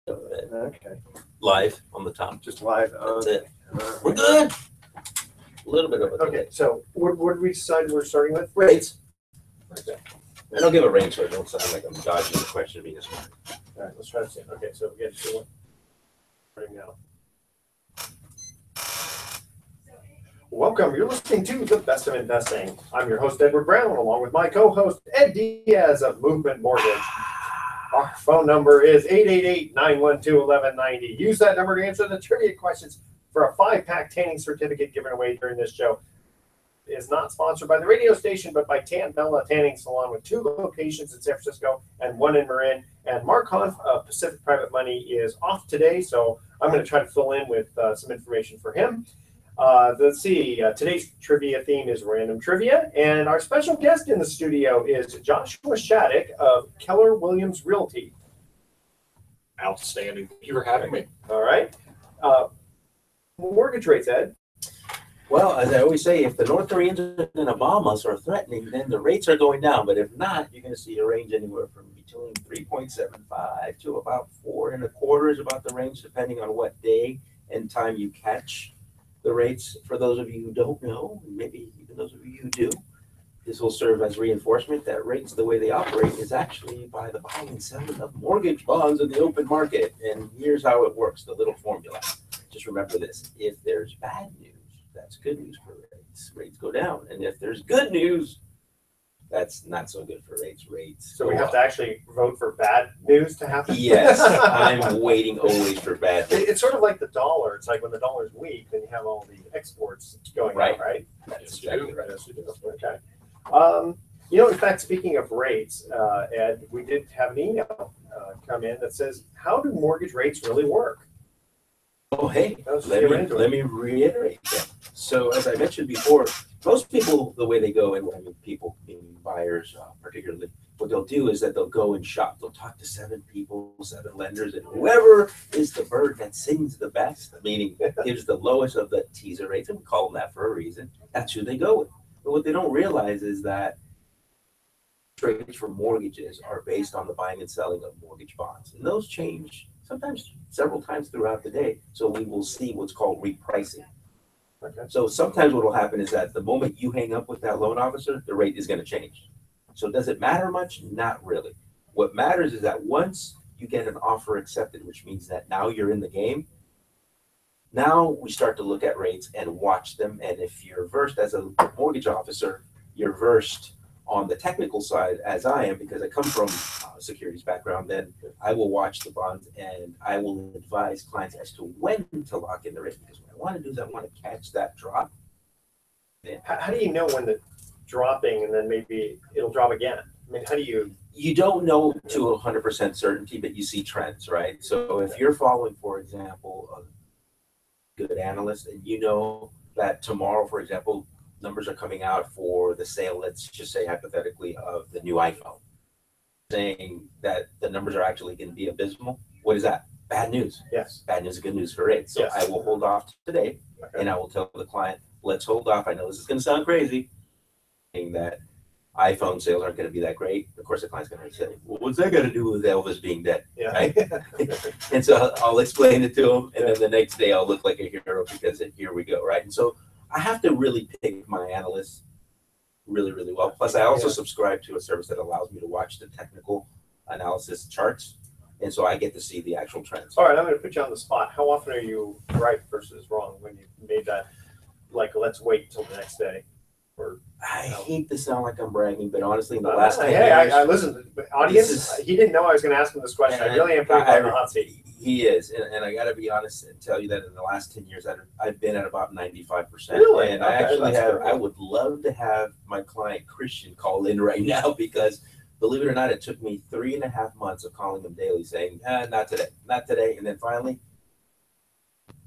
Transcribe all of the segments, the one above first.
Okay. Live on the top. Just live. That's it. We're good. A little bit of a Okay, so what did we decide we're starting with? rates. Okay. I don't give a range so it don't sound like I'm dodging the question being smart. All right, let's try this again. Okay, so we get to one right now. Welcome. You're listening to The Best of Investing. I'm your host, Edward Brown, along with my co-host, Ed Diaz of Movement Mortgage. Our phone number is 888-912-1190. Use that number to answer the trivia questions for a 5-pack tanning certificate given away during this show. It is not sponsored by the radio station, but by Tan Bella Tanning Salon with 2 locations in San Francisco and 1 in Marin. And Mark Hanf of Pacific Private Money is off today, so I'm going to try to fill in with some information for him. Let's see. Today's trivia theme is random trivia, and our special guest in the studio is Joshua Szarek of Keller Williams Realty. Outstanding. Thank you for having me. All right. Mortgage rates, Ed. Well, as I always say, if the North Koreans are going to bomb us or threatening, then the rates are going down. But if not, you're going to see a range anywhere from between 3.75 to about 4.25 is about the range, depending on what day and time you catch the rates. For those of you who don't know, and maybe even those of you who do, this will serve as reinforcement that rates, the way they operate, is actually by the buying and selling of mortgage bonds in the open market. And here's how it works, the little formula. Just remember this. If there's bad news, that's good news for rates. Rates go down. And if there's good news, that's not so good for rates. So we have to actually vote for bad news to happen? Yes, I'm waiting always for bad news. It's sort of like the dollar. It's like when the dollar's weak, then you have all the exports going out, right? That's exactly right. Yes, you do. Okay. In fact, speaking of rates, Ed, we did have an email come in that says, how do mortgage rates really work? Oh, hey, let me reiterate that. So as I mentioned before, most people, the way they go, and people being buyers particularly, what they'll do is that they'll go and shop. They'll talk to 7 people, 7 lenders, and whoever is the bird that sings the best, meaning gives the lowest of the teaser rates, and we call them that for a reason, that's who they go with. But what they don't realize is that rates for mortgages are based on the buying and selling of mortgage bonds. And those change sometimes several times throughout the day. So we will see what's called repricing. Okay. So sometimes what will happen is that the moment you hang up with that loan officer, the rate is going to change. So does it matter much? Not really. What matters is that once you get an offer accepted, which means that now you're in the game, now we start to look at rates and watch them. And if you're versed as a mortgage officer, you're versed on the technical side, as I am, because I come from a securities background, then I will watch the bonds and I will advise clients as to when to lock in the rate. Because what I want to do is I want to catch that drop. How do you know when it's dropping and then maybe it'll drop again? I mean, how do you? You don't know to 100% certainty, but you see trends, right? So if you're following, for example, a good analyst, and you know that tomorrow, for example, numbers are coming out for the sale, let's just say hypothetically, of the new iPhone, saying that the numbers are actually going to be abysmal. What is that? Bad news. Yes. Bad news is good news for rates. So yes. I will hold off today, and I will tell the client, let's hold off. I know this is going to sound crazy, saying that iPhone sales aren't going to be that great. Of course, the client's going to say, well, what's that got to do with Elvis being dead? Yeah. Right? And so I'll explain it to him, and then the next day I'll look like a hero because here we go, right? And so I have to really pick my analysts really, really well. Plus, I also subscribe to a service that allows me to watch the technical analysis charts. And so I get to see the actual trends. All right, I'm going to put you on the spot. How often are you right versus wrong when you made that, like, let's wait till the next day? Or I hate to sound like I'm bragging, but honestly, in the last 10 years... I listen, audience, he didn't know I was going to ask him this question. I really am putting him on the hot seat. He is, and I got to be honest and tell you that in the last 10 years, I've been at about 95%. Really? And I actually have, I would love to have my client Christian call in right now because, believe it or not, it took me 3.5 months of calling him daily saying, not today, not today. And then finally,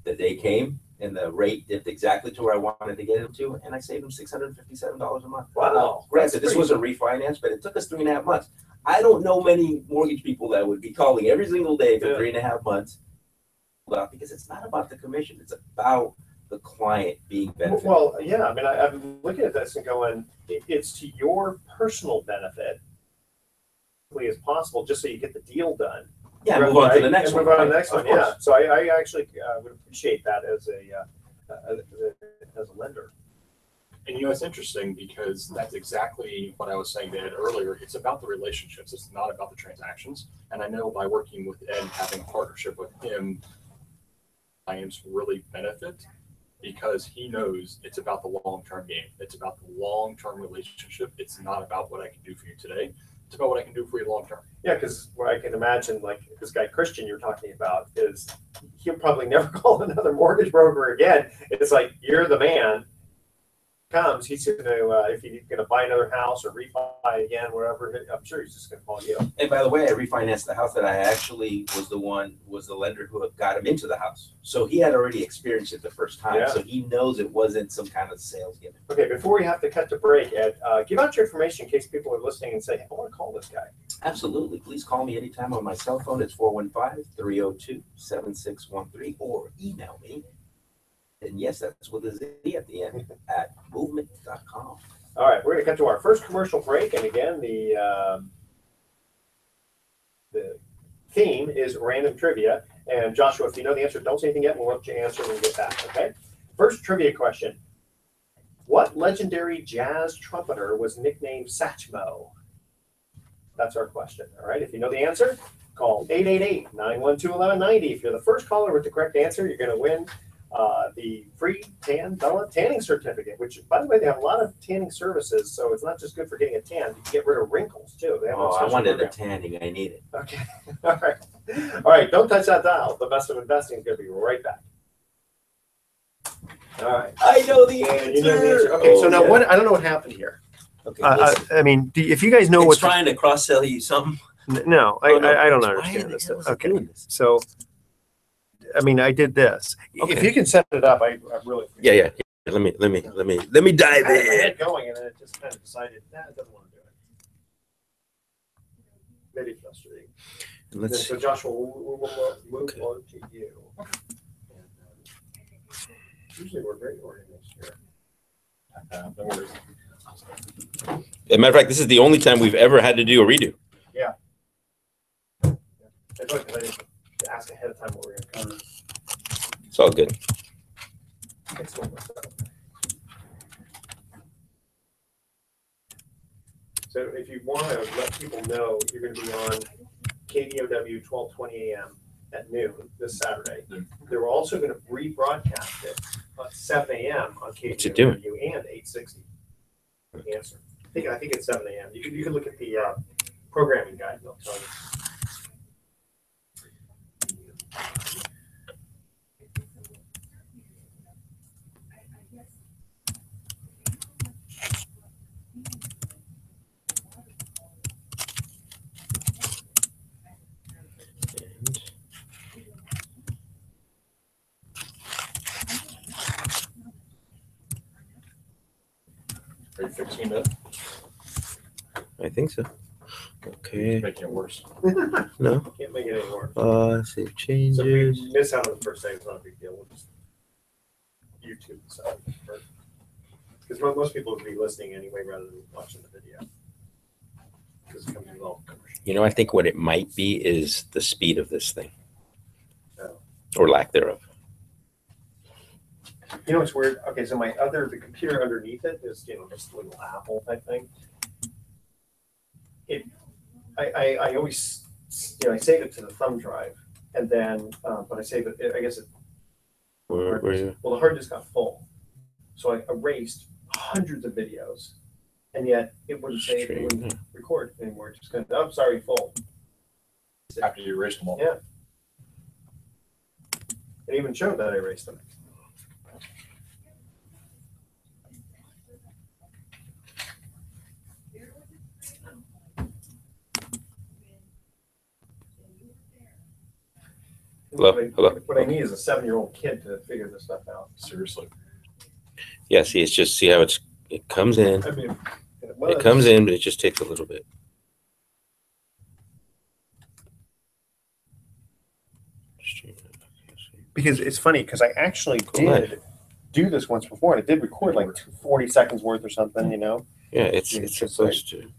the day came and the rate dipped exactly to where I wanted to get him to, and I saved him $657 a month. Wow. Granted, this was a refinance, but it took us 3.5 months. I don't know many mortgage people that would be calling every single day for 3.5 months. Well, because it's not about the commission. It's about the client being benefited. Well, yeah. I mean, I'm looking at this and going, it's to your personal benefit as possible, just so you get the deal done. Yeah, move on to the next one. Move on to the next one. Yeah. So I actually would appreciate that as a lender. And you know, it's interesting because that's exactly what I was saying to Ed earlier. It's about the relationships. It's not about the transactions. And I know by working with Ed, having a partnership with him, clients really benefit because he knows it's about the long-term game. It's about the long-term relationship. It's not about what I can do for you today. It's about what I can do for you long-term. Yeah, because what I can imagine, like this guy Christian you're talking about, is he'll probably never call another mortgage broker again. It's like, you're the man. Comes, he's going to, if he's going to buy another house or refi again, whatever, I'm sure he's just going to call you. And by the way, I refinanced the house that I actually was the lender who got him into the house. So he had already experienced it the first time. Yeah. So he knows it wasn't some kind of sales gimmick. Okay, before we have to cut to break, Ed, give out your information in case people are listening and say, hey, I want to call this guy. Absolutely. Please call me anytime on my cell phone. It's 415-302-7613 or email me. And yes, that's with a Z at the end at movement.com. All right, we're going to cut to our first commercial break. And again, the theme is random trivia. And Joshua, if you know the answer, don't say anything yet. We'll let you answer when we get back, okay? First trivia question. What legendary jazz trumpeter was nicknamed Satchmo? That's our question, all right? If you know the answer, call 888-912-1190. If you're the first caller with the correct answer, you're going to win the free Bella tanning certificate, which, by the way, they have a lot of tanning services, so it's not just good for getting a tan. You can get rid of wrinkles, too. They have I wanted a tanning. I need it. Okay. All right. All right. Don't touch that dial. The best of investing is going to be right back. All right. I know the answer. You know the answer. Okay, so now what? I don't know what happened here. Okay, I mean, if you guys know it's what trying to cross sell you something. no, Oh, no. I don't Why understand the this hell stuff. is it doing Okay, this? so I mean, I did this. If Okay, you can set it up, I really appreciate Yeah. Let me dive I had my in. head going, and then it just kind of decided, it doesn't want to do it. Maybe frustrating. Let's So, Joshua, we'll move on to you. And, usually we're very organized here. No worries. As a matter of fact, this is the only time we've ever had to do a redo. I didn't ask ahead of time what we're going to cover. It's all good. So if you want to let people know, you're going to be on KDOW 12:20 a.m. at noon this Saturday. They're also going to rebroadcast it at 7 a.m. on What's it doing? KDOW and 860. Answer. I think it's 7 a.m. You can look at the programming guide. They'll tell you. Are you fixing it? I think so. Okay. Making it worse. No. Can't make it anymore. Save So if changes. we miss out on the first thing, it's not a big deal. We'll just YouTube this out. Because most people would be listening anyway rather than watching the video. Because it comes with all commercial. You know, I think what it might be is the speed of this thing. Oh. Or lack thereof. You know what's weird? Okay, so the computer underneath it is, just a little Apple type thing. I always, I save it to the thumb drive, and then, but I save it, I guess Where you? well, the hard disk got full. So I erased hundreds of videos, and yet it wouldn't say, it wouldn't record anymore. It just kind of, oh, sorry, full. After you erased them all. Yeah. It even showed that I erased them. Hello? Hello? What I need is a 7-year-old kid to figure this stuff out. Seriously. Yeah, see, it's just, see how it comes in. I mean, It comes in, but it just takes a little bit. because it's funny because I actually did do this once before and it did record like 40 seconds worth or something, Yeah, it's It's supposed to.